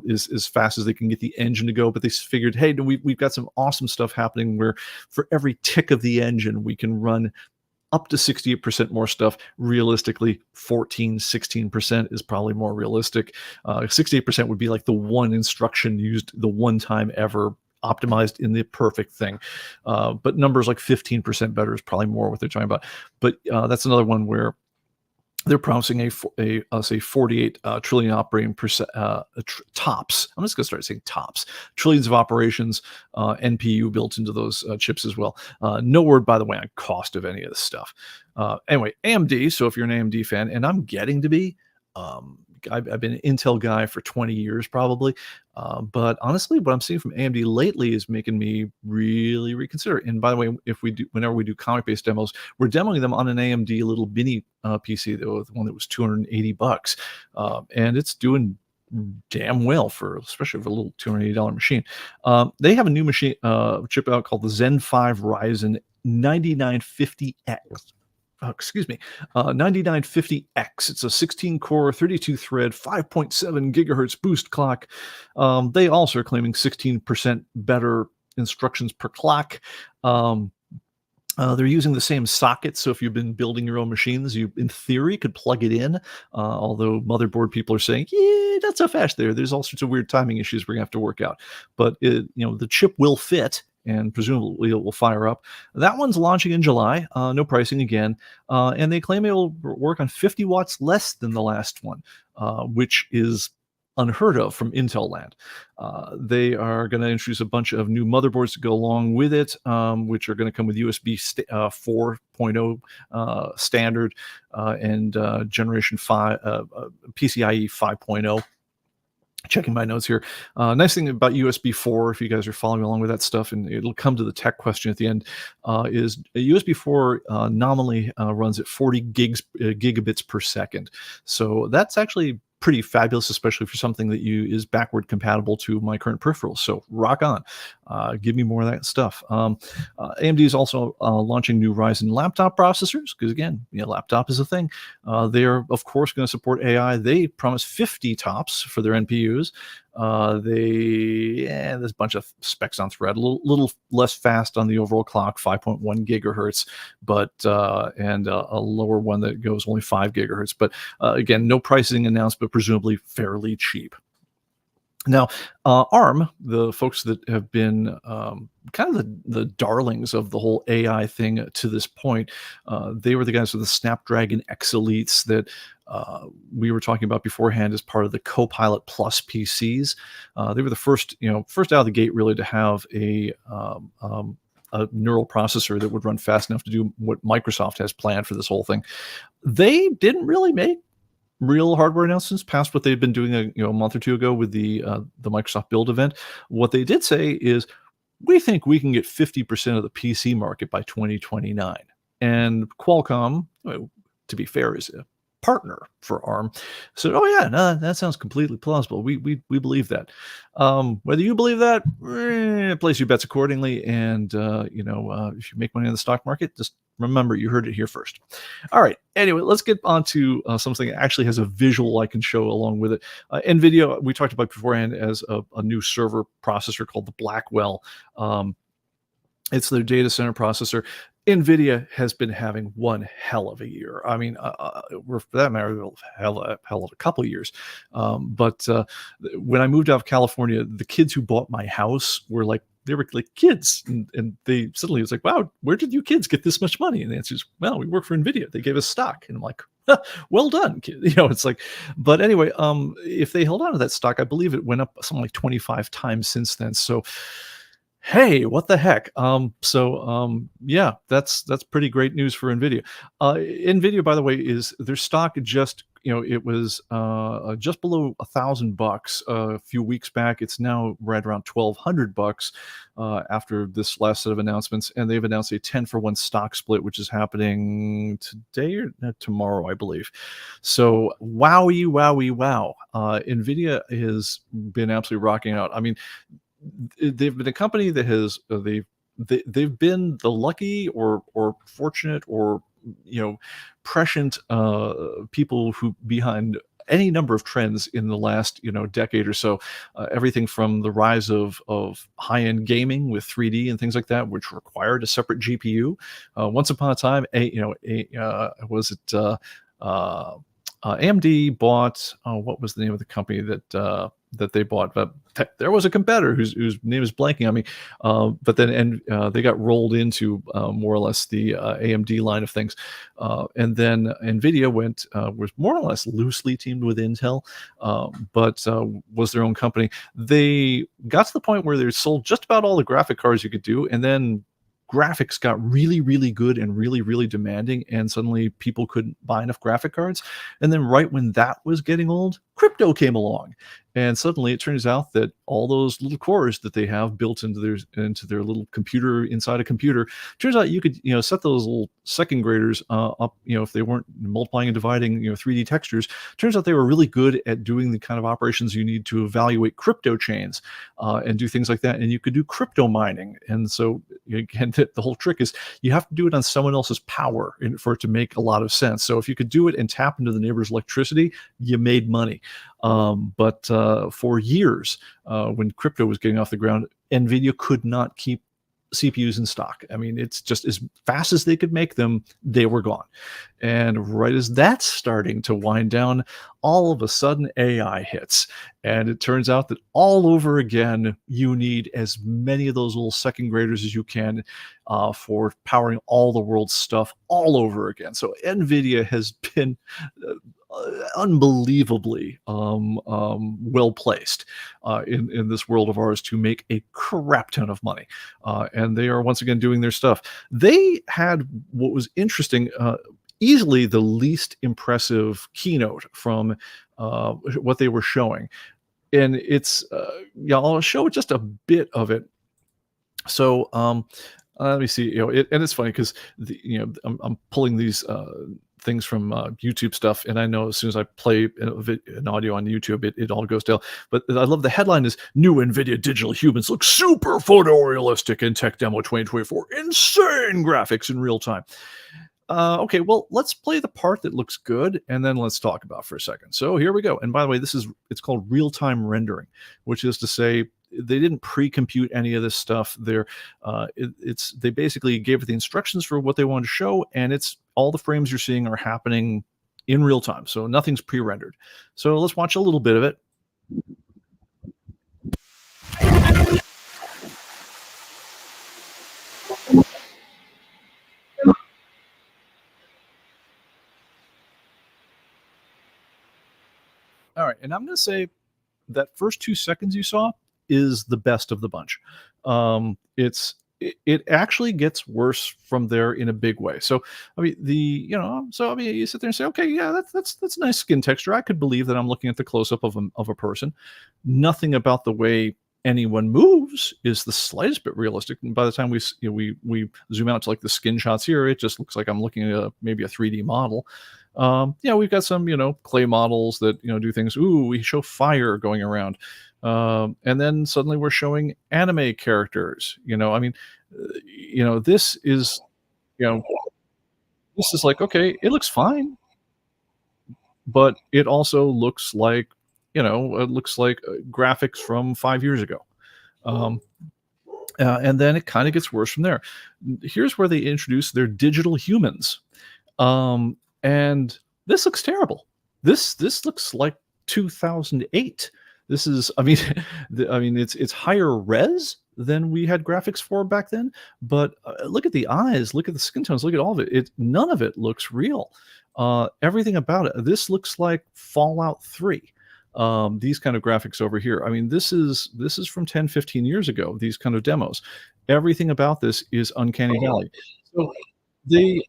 is as fast as they can get the engine to go. But they figured, hey, we've got some awesome stuff happening where for every tick of the engine, we can run up to 68% more stuff. Realistically, 16% is probably more realistic. 68% would be like the one instruction used the one time ever, optimized in the perfect thing. But numbers like 15% better is probably more what they're talking about. But that's another one where they're promising say 48 trillion operating tops. I'm just going to start saying tops. Trillions of operations, NPU built into those chips as well. No word, by the way, on cost of any of this stuff. Anyway, AMD. So if you're an AMD fan, and I'm getting to be, I've been an Intel guy for 20 years probably, but honestly, what I'm seeing from AMD lately is making me really reconsider. And by the way, whenever we do ComicBase demos, we're demoing them on an AMD little mini PC, the one that was $280, and it's doing damn well especially for a little $280 machine. They have a new machine chip out called the Zen 5 Ryzen 9950X. 9950X. It's a 16 core, 32 thread, 5.7 gigahertz boost clock. They also are claiming 16% better instructions per clock. They're using the same socket, so if you've been building your own machines, you, in theory, could plug it in, although motherboard people are saying, yeah, not so fast there. There's all sorts of weird timing issues we're going to have to work out. But, the chip will fit, and presumably it will fire up. That one's launching in July, no pricing again, and they claim it will work on 50 watts less than the last one, which is unheard of from Intel land. They are going to introduce a bunch of new motherboards to go along with it, which are going to come with USB 4.0 standard and generation 5 PCIe 5.0. Checking my notes here. Nice thing about USB 4, if you guys are following along with that stuff, and it'll come to the tech question at the end, is USB 4 nominally runs at 40 gigabits per second. So that's actually pretty fabulous, especially for something that is backward compatible to my current peripherals. So rock on. Give me more of that stuff. AMD is also launching new Ryzen laptop processors, because again, laptop is a thing. They are, of course, going to support AI. They promise 50 tops for their NPUs. There's a bunch of specs on thread, a little less fast on the overall clock, 5.1 gigahertz, but and a lower one that goes only 5 gigahertz. But again, no pricing announced, but presumably fairly cheap. Now, ARM, the folks that have been kind of the darlings of the whole AI thing to this point, they were the guys with the Snapdragon X Elites that we were talking about beforehand as part of the Copilot Plus PCs. They were the first out of the gate really to have a neural processor that would run fast enough to do what Microsoft has planned for this whole thing. They didn't really make real hardware announcements past what they've been doing a month or two ago with the Microsoft Build event. What they did say is, we think we can get 50% of the PC market by 2029. And Qualcomm, well, to be fair, is a partner for ARM. Said, "Oh yeah, no, that sounds completely plausible. We believe that. Whether you believe that, place your bets accordingly. And if you make money in the stock market, just remember you heard it here first." All right. Anyway, let's get on to something that actually has a visual I can show along with it. NVIDIA, we talked about beforehand, as a new server processor called the Blackwell. Um, it's their data center processor. NVIDIA has been having one hell of a year. I mean, for that matter, hell of a couple of years. But when I moved out of California, the kids who bought my house were like, they were like kids, and they suddenly was like, "Wow, where did you kids get this much money?" And the answer is, "Well, we work for NVIDIA. They gave us stock." And I'm like, "Well done, kid." It's like, but anyway, if they held on to that stock, I believe it went up something like 25 times since then. So hey, what the heck? Yeah, that's pretty great news for NVIDIA. NVIDIA, by the way, is their stock just, it was just below $1,000 a few weeks back. It's now right around $1,200 after this last set of announcements, and they've announced a 10-for-1 stock split, which is happening today or tomorrow, I believe. So wowie, wowie, wow! NVIDIA has been absolutely rocking out. I mean, they've been a company that has they've been the lucky or fortunate or prescient people who behind any number of trends in the last decade or so. Everything from the rise of high-end gaming with 3D and things like that, which required a separate GPU. Once upon a time, was it AMD bought, what was the name of the company that they bought? But there was a competitor whose name is blanking on me. But then they got rolled into more or less the AMD line of things. And then NVIDIA was more or less loosely teamed with Intel, but was their own company. They got to the point where they sold just about all the graphic cards you could do, and then graphics got really, really good and really, really demanding, and suddenly people couldn't buy enough graphic cards. And then right when that was getting old, crypto came along, and suddenly it turns out that all those little cores that they have built into their little computer inside a computer, turns out you could set those little second graders up, if they weren't multiplying and dividing 3D textures. Turns out they were really good at doing the kind of operations you need to evaluate crypto chains and do things like that. And you could do crypto mining. And so again, the whole trick is you have to do it on someone else's power for it to make a lot of sense. So if you could do it and tap into the neighbor's electricity, you made money. But for years, when crypto was getting off the ground, NVIDIA could not keep CPUs in stock. I mean, it's just as fast as they could make them, they were gone. And right as that's starting to wind down, all of a sudden AI hits. And it turns out that all over again, you need as many of those little second graders as you can for powering all the world's stuff all over again. So NVIDIA has been unbelievably well placed in this world of ours to make a crap ton of money. And they are once again doing their stuff. They had what was interesting, easily the least impressive keynote from what they were showing. And it's, I'll show just a bit of it. So, let me see. And it's funny because I'm pulling these things from YouTube stuff, and I know as soon as I play an audio on YouTube, it all goes down. But I love the headline is "New NVIDIA digital humans look super photorealistic in Tech Demo 2024. Insane graphics in real time." Okay, well, let's play the part that looks good, and then let's talk about it for a second. So here we go. And by the way, it's called real-time rendering, which is to say they didn't pre-compute any of this stuff. They basically gave it the instructions for what they wanted to show, and it's all the frames you're seeing are happening in real time. So nothing's pre-rendered. So let's watch a little bit of it. All right, and I'm going to say that first 2 seconds you saw is the best of the bunch. It's it actually gets worse from there in a big way. So, I mean, you sit there and say, okay, yeah, that's nice skin texture. I could believe that I'm looking at the close up of a person. Nothing about the way anyone moves is the slightest bit realistic. And by the time we zoom out to like the skin shots here, it just looks like I'm looking at maybe a 3D model. Yeah, we've got some clay models that do things. Ooh, we show fire going around. And then suddenly we're showing anime characters. I mean, this is, you know, this is like, okay, it looks fine, but it also looks like, graphics from 5 years ago. Um, and then it kind of gets worse from there. Here's where they introduce their digital humans. And this looks terrible. This looks like 2008. This is, I mean, it's higher res than we had graphics for back then. But look at the eyes, look at the skin tones, look at all of it. None of it looks real. Everything about it. This looks like Fallout 3. These kind of graphics over here. I mean, this is from 10, 15 years ago. These kind of demos. Everything about this is uncanny valley. So they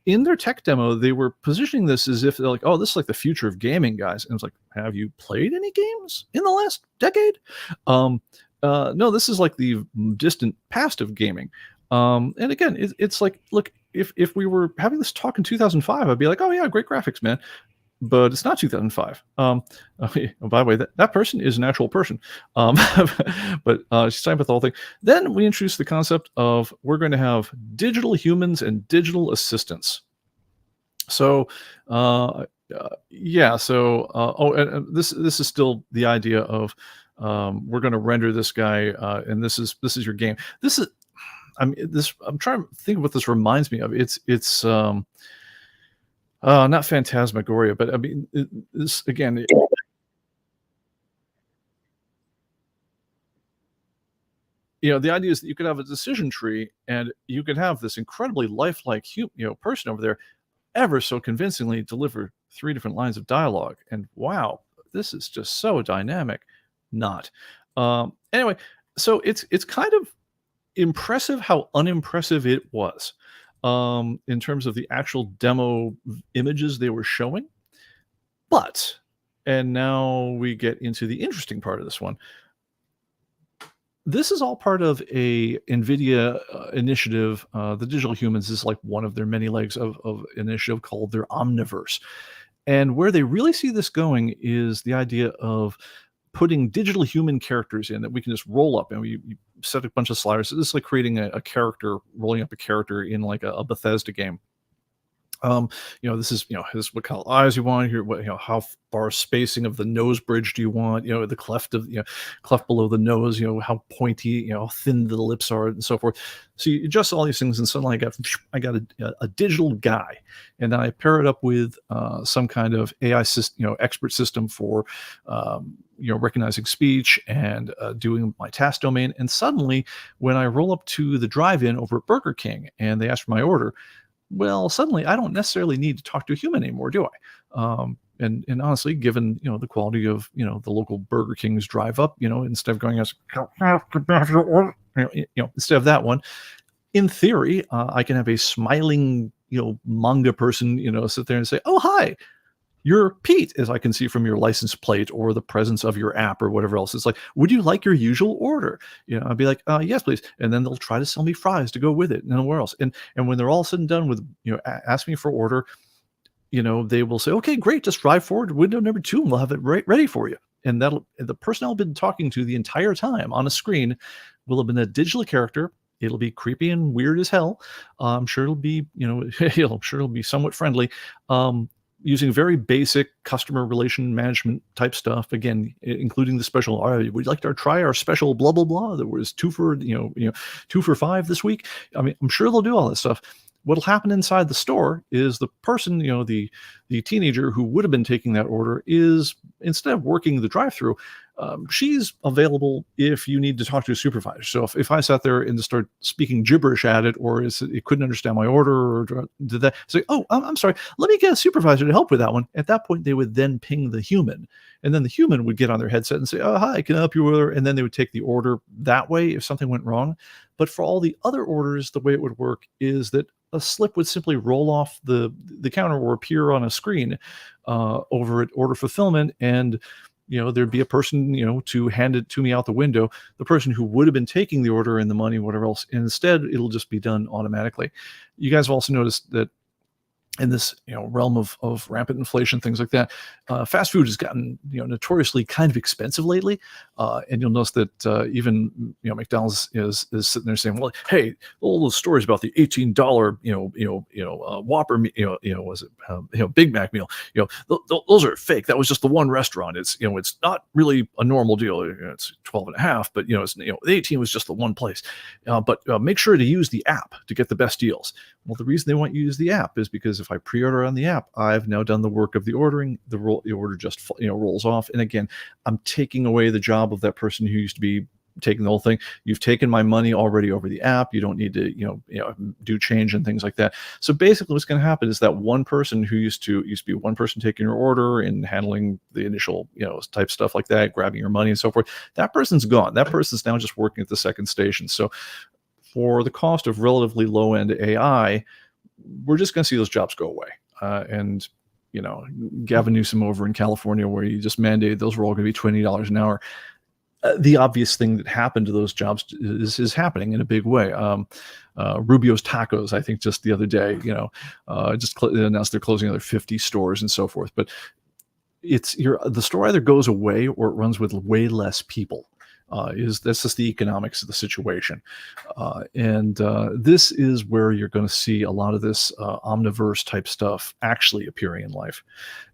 in their tech demo, they were positioning this as if they're like, "Oh, this is like the future of gaming, guys." And it's like, "Have you played any games in the last decade?" No, this is like the distant past of gaming. And again, it's like, look, if we were having this talk in 2005, I'd be like, "Oh yeah, great graphics, man." But it's not 2005. Okay, oh, by the way, that person is an actual person. Um, but she's talking about the whole thing. Then we introduced the concept of we're going to have digital humans and digital assistants. So, yeah. So, and this is still the idea of we're going to render this guy, and this is your game. This is, I mean, this. I'm trying to think of what this reminds me of. It's not Phantasmagoria, but I mean, this again. The idea is that you could have a decision tree, and you could have this incredibly lifelike, person over there, ever so convincingly deliver three different lines of dialogue. And wow, this is just so dynamic. Not. Anyway, so it's kind of impressive how unimpressive it was in terms of the actual demo images they were showing. But, and now we get into the interesting part of this one. This is all part of a NVidia initiative. The Digital Humans is like one of their many legs of initiative called their Omniverse. And where they really see this going is the idea of putting digital human characters in that we can just roll up, and you set a bunch of sliders. So this is like creating a character, rolling up a character in like a Bethesda game. This is what kind of eyes you want here, what, how far spacing of the nose bridge do you want, the cleft below the nose, how pointy, how thin the lips are and so forth. So you adjust all these things, and suddenly I got a digital guy, and then I pair it up with some kind of AI system, expert system for recognizing speech and doing my task domain. And suddenly when I roll up to the drive-in over at Burger King and they ask for my order, well, suddenly I don't necessarily need to talk to a human anymore, do I? And honestly, given the quality of the local Burger King's drive up, instead of going as instead of that one, in theory, I can have a smiling manga person sit there and say, "Oh hi, you're Pete," as I can see from your license plate or the presence of your app or whatever else. It's like, "Would you like your usual order?" I'd be like, "Yes, please." And then they'll try to sell me fries to go with it, and nowhere else. And when they're all said and done with, asking me for order, they will say, "Okay, great, just drive forward to window number 2, and we'll have it ready for you." And the person I've been talking to the entire time on a screen will have been a digital character. It'll be creepy and weird as hell. I'm sure it'll be, I'm sure it'll be somewhat friendly. Using very basic customer relation management type stuff, again, including the special. "All right, would you like to try our special blah blah blah? There was 2 for 2 for 5 this week." I mean, I'm sure they'll do all that stuff. What'll happen inside the store is the person, the teenager who would have been taking that order is, instead of working the drive-through, she's available if you need to talk to a supervisor. So if I sat there and just start speaking gibberish at it, or it couldn't understand my order, or did that say, oh, I'm sorry, let me get a supervisor to help with that one. At that point, they would then ping the human, and then the human would get on their headset and say, oh, hi, can I help you with her? And then they would take the order that way if something went wrong. But for all the other orders, the way it would work is that a slip would simply roll off the counter or appear on a screen over at order fulfillment, and there'd be a person, to hand it to me out the window, the person who would have been taking the order and the money, whatever else. And instead, it'll just be done automatically. You guys have also noticed that in this realm of rampant inflation, things like that, fast food has gotten notoriously kind of expensive lately, and you'll notice that even McDonald's is sitting there saying, well, hey, all those stories about the $18 Whopper was it Big Mac meal, those are fake. That was just the one restaurant. It's it's not really a normal deal. It's 12 and a half, but it's the 18 was just the one place. But make sure to use the app to get the best deals. Well, the reason they want you to use the app is because if I pre-order on the app, I've now done the work of the ordering. The order just rolls off, and again, I'm taking away the job of that person who used to be taking the whole thing. You've taken my money already over the app. You don't need to do change and things like that. So basically, what's going to happen is that one person who used to be one person taking your order and handling the initial type stuff like that, grabbing your money and so forth, that person's gone. That person's now just working at the second station. So for the cost of relatively low-end AI, we're just going to see those jobs go away. And Gavin Newsom over in California, where he just mandated those were all going to be $20 an hour. The obvious thing that happened to those jobs is happening in a big way. Rubio's Tacos, I think, just the other day, just announced they're closing another 50 stores and so forth. But the store either goes away or it runs with way less people. That's just the economics of the situation. And this is where you're going to see a lot of this omniverse type stuff actually appearing in life.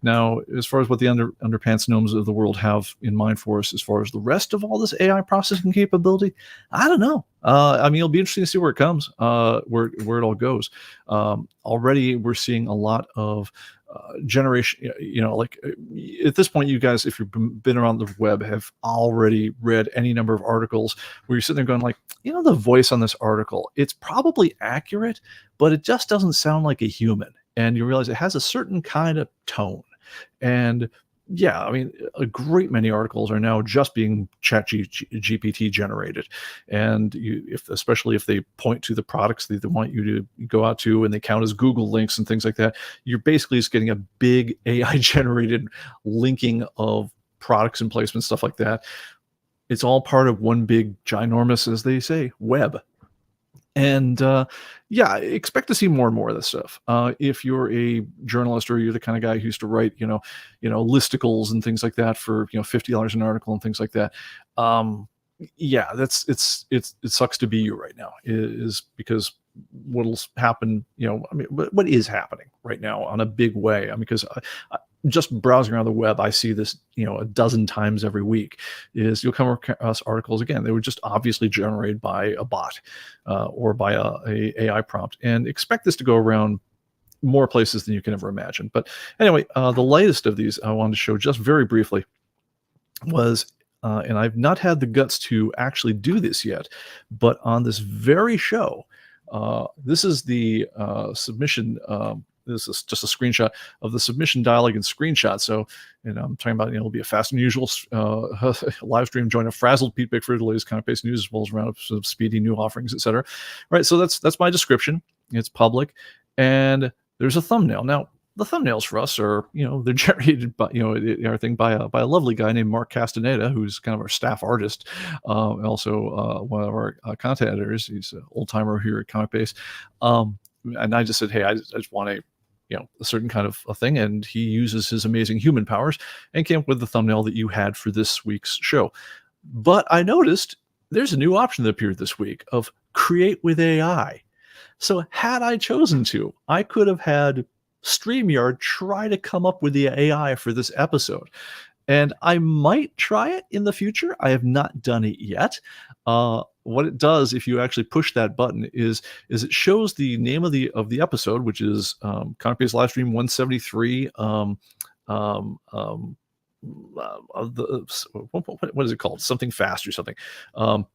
Now, as far as what the underpants gnomes of the world have in mind for us, as far as the rest of all this AI processing capability, I don't know. It'll be interesting to see where it comes, where it all goes. Already, we're seeing a lot of generation, like at this point, you guys, if you've been around the web, have already read any number of articles where you're sitting there going like, the voice on this article, it's probably accurate, but it just doesn't sound like a human. And you realize it has a certain kind of tone. And yeah, a great many articles are now just being ChatGPT generated, and especially if they point to the products that they want you to go out to, and they count as Google links and things like that, you're basically just getting a big AI generated linking of products and placements, stuff like that. It's all part of one big ginormous, as they say, web. And expect to see more and more of this stuff. If you're a journalist, or you're the kind of guy who used to write, listicles and things like that for $50 an article and things like that, it sucks to be you right now. Is because what'll happen, what is happening right now on a big way? Because just browsing around the web, I see this, a dozen times every week, is you'll come across articles again. They were just obviously generated by a bot or by a AI prompt, and expect this to go around more places than you can ever imagine. But anyway, the latest of these I wanted to show just very briefly was, and I've not had the guts to actually do this yet, but on this very show, this is the submission. This is just a screenshot of the submission dialogue and screenshot. So, I'm talking about, it'll be a fast and usual live stream. Join a frazzled Pete Bickford, the latest ComicBase news, as well as roundups of speedy new offerings, etc. Right. So that's my description. It's public, and there's a thumbnail. Now, the thumbnails for us are, they're generated by, everything by a lovely guy named Mark Castaneda, who's kind of our staff artist, and also one of our content editors. He's an old timer here at ComicBase. And I just said, hey, I just want a certain kind of a thing, and he uses his amazing human powers and came up with the thumbnail that you had for this week's show. But I noticed there's a new option that appeared this week of create with AI. So had I chosen to, I could have had StreamYard try to come up with the AI for this episode. And I might try it in the future. I have not done it yet. What it does, if you actually push that button, is it shows the name of the episode, which is ComicBase Livestream 173. what is it called? Something fast or something. Um,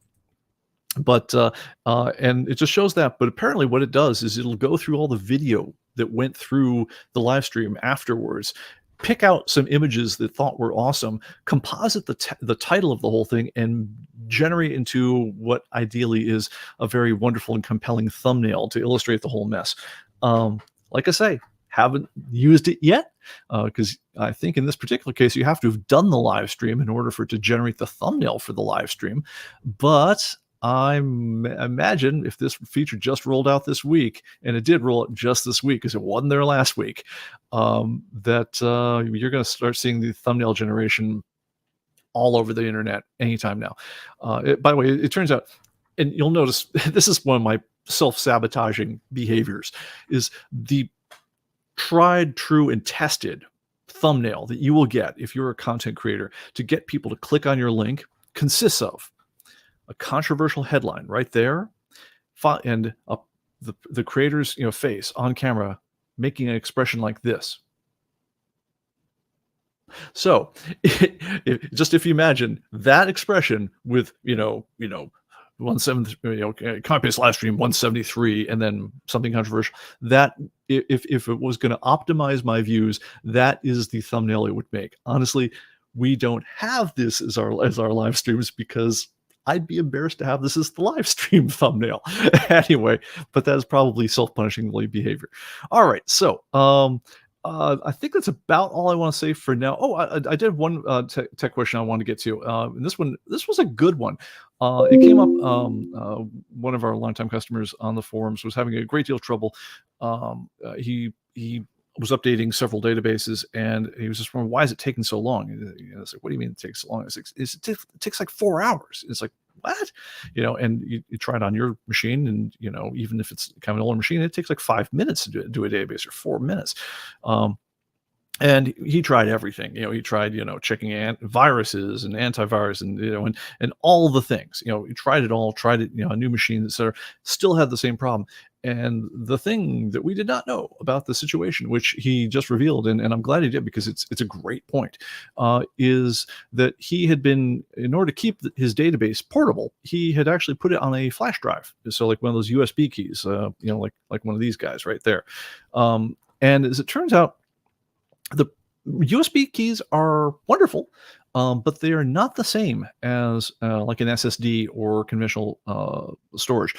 and it just shows that. But apparently, what it does is it'll go through all the video that went through the live stream afterwards, pick out some images that thought were awesome, composite the title of the whole thing, and generate into what ideally is a very wonderful and compelling thumbnail to illustrate the whole mess. Like I say, haven't used it yet because I think in this particular case you have to have done the live stream in order for it to generate the thumbnail for the live stream. But imagine if this feature just rolled out this week, and it did roll out just this week because it wasn't there last week, that you're going to start seeing the thumbnail generation all over the internet anytime now. By the way, it turns out, and you'll notice this is one of my self-sabotaging behaviors, is the tried, true, and tested thumbnail that you will get if you're a content creator to get people to click on your link consists of a controversial headline right there, and the creator's face on camera making an expression like this. So, just if you imagine that expression with 170, ComicBase live stream 173, and then something controversial, that if it was going to optimize my views, that is the thumbnail it would make. Honestly, we don't have this as our live streams because I'd be embarrassed to have this as the live stream thumbnail anyway. But that is probably self-punishing behavior. All right, so I think that's about all I want to say for now. Oh, I did one tech question I wanted to get to. And this was a good one. It came up. One of our longtime customers on the forums was having a great deal of trouble. He was updating several databases, and he was just wondering, why is it taking so long? And I was like, what do you mean it takes so long? It's like, it takes like 4 hours. It's like, what? And you try it on your machine, and even if it's kind of an older machine, it takes like 5 minutes to do a database, or 4 minutes. And he tried everything. He tried checking viruses and antivirus, and all the things. He tried it all. Tried it a new machine, etc. Still had the same problem. And the thing that we did not know about the situation, which he just revealed, and I'm glad he did because it's a great point, is that he had been, in order to keep his database portable, he had actually put it on a flash drive. So like one of those USB keys, like one of these guys right there. And as it turns out, the USB keys are wonderful, but they are not the same as like an SSD or conventional storage.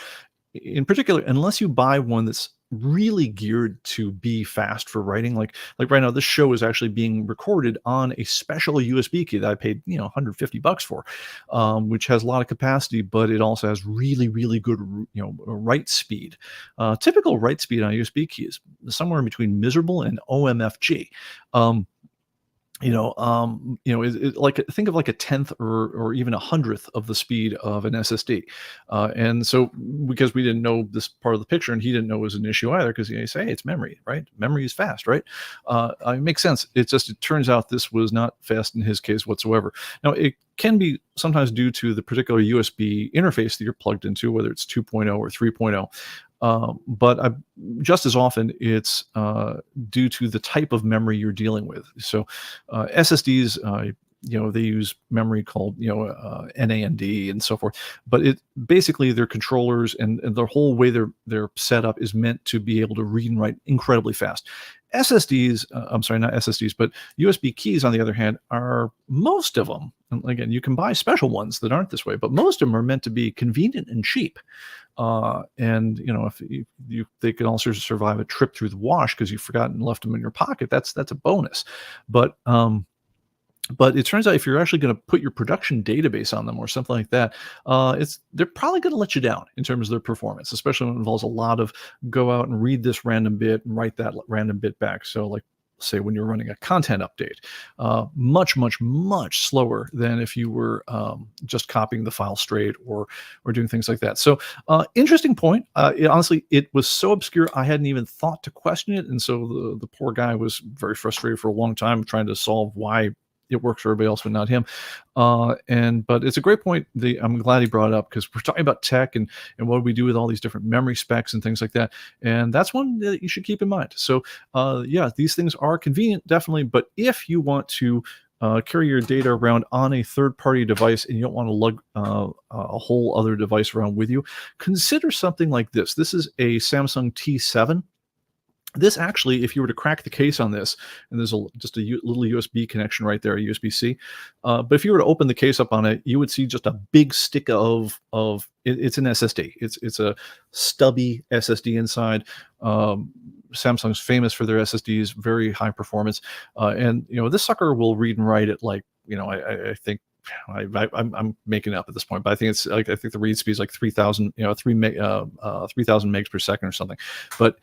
In particular, unless you buy one that's really geared to be fast for writing, like right now, this show is actually being recorded on a special USB key that I paid $150 for, which has a lot of capacity, but it also has really, really good write speed. Typical write speed on a USB key is somewhere in between miserable and OMFG. Like think of like a tenth or even 100th of the speed of an SSD. And so because we didn't know this part of the picture, and he didn't know it was an issue either, because he say, hey, it's memory, right? Memory is fast, right? It makes sense. It turns out this was not fast in his case whatsoever. Now, it can be sometimes due to the particular USB interface that you're plugged into, whether it's 2.0 or 3.0. But just as often, it's due to the type of memory you're dealing with. So SSDs, they use memory called NAND and so forth. But it basically, their controllers and the whole way they're set up is meant to be able to read and write incredibly fast. SSDs, I'm sorry, not SSDs, but USB keys, on the other hand, are, most of them, and again, you can buy special ones that aren't this way, but most of them are meant to be convenient and cheap. And if they can also survive a trip through the wash because you've forgotten and left them in your pocket, that's a bonus. But it turns out if you're actually going to put your production database on them or something like that, they're probably going to let you down in terms of their performance, especially when it involves a lot of go out and read this random bit and write that random bit back. So like, say when you're running a content update, much, much, much slower than if you were just copying the file straight or doing things like that. So interesting point. Honestly, it was so obscure I hadn't even thought to question it. And so the poor guy was very frustrated for a long time trying to solve why it works for everybody else, but not him. But it's a great point. I'm glad he brought it up, because we're talking about tech and what do we do with all these different memory specs and things like that. And that's one that you should keep in mind. So these things are convenient, definitely. But if you want to carry your data around on a third-party device and you don't want to lug a whole other device around with you, consider something like this. This is a Samsung T7. This actually, if you were to crack the case on this, and there's just a little USB connection right there, a USB-C. But if you were to open the case up on it, you would see just a big stick it's an SSD. It's a stubby SSD inside. Samsung's famous for their SSDs, very high performance, and this sucker will read and write at like I think. I'm making it up at this point, but I think it's like, I think the read speed is like 3,000, 3,000 megs per second or something. But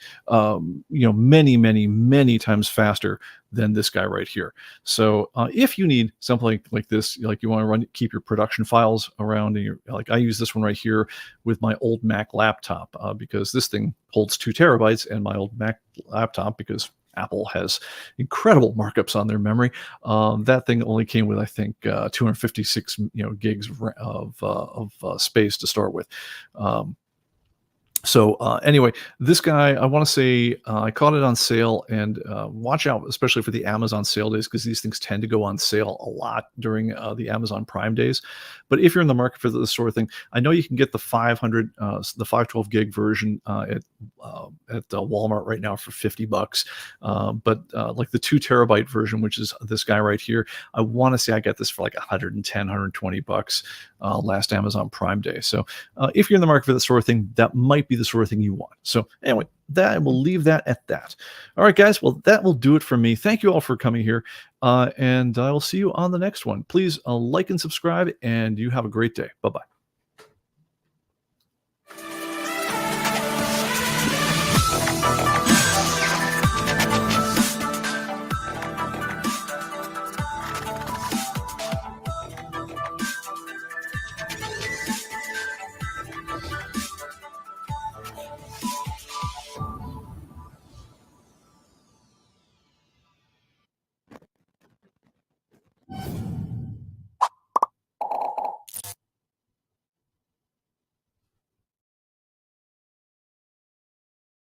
many times faster than this guy right here. So if you need something like this, like you want to keep your production files around, and like I use this one right here with my old Mac laptop because this thing holds 2 terabytes, and my old Mac laptop, because Apple has incredible markups on their memory. That thing only came with, I think, 256 gigs of space to start with. So anyway, this guy, I want to say I caught it on sale, and watch out, especially for the Amazon sale days, because these things tend to go on sale a lot during the Amazon Prime days. But if you're in the market for this sort of thing, I know you can get the 512 gig version at Walmart right now for $50. But like the 2 terabyte version, which is this guy right here, I want to say I got this for like 110, $120 last Amazon Prime Day. So if you're in the market for this sort of thing, that might be the sort of thing you want. So anyway, we'll leave that at that. All right, guys. Well, that will do it for me. Thank you all for coming here. And I will see you on the next one. Please like and subscribe, and you have a great day. Bye-bye.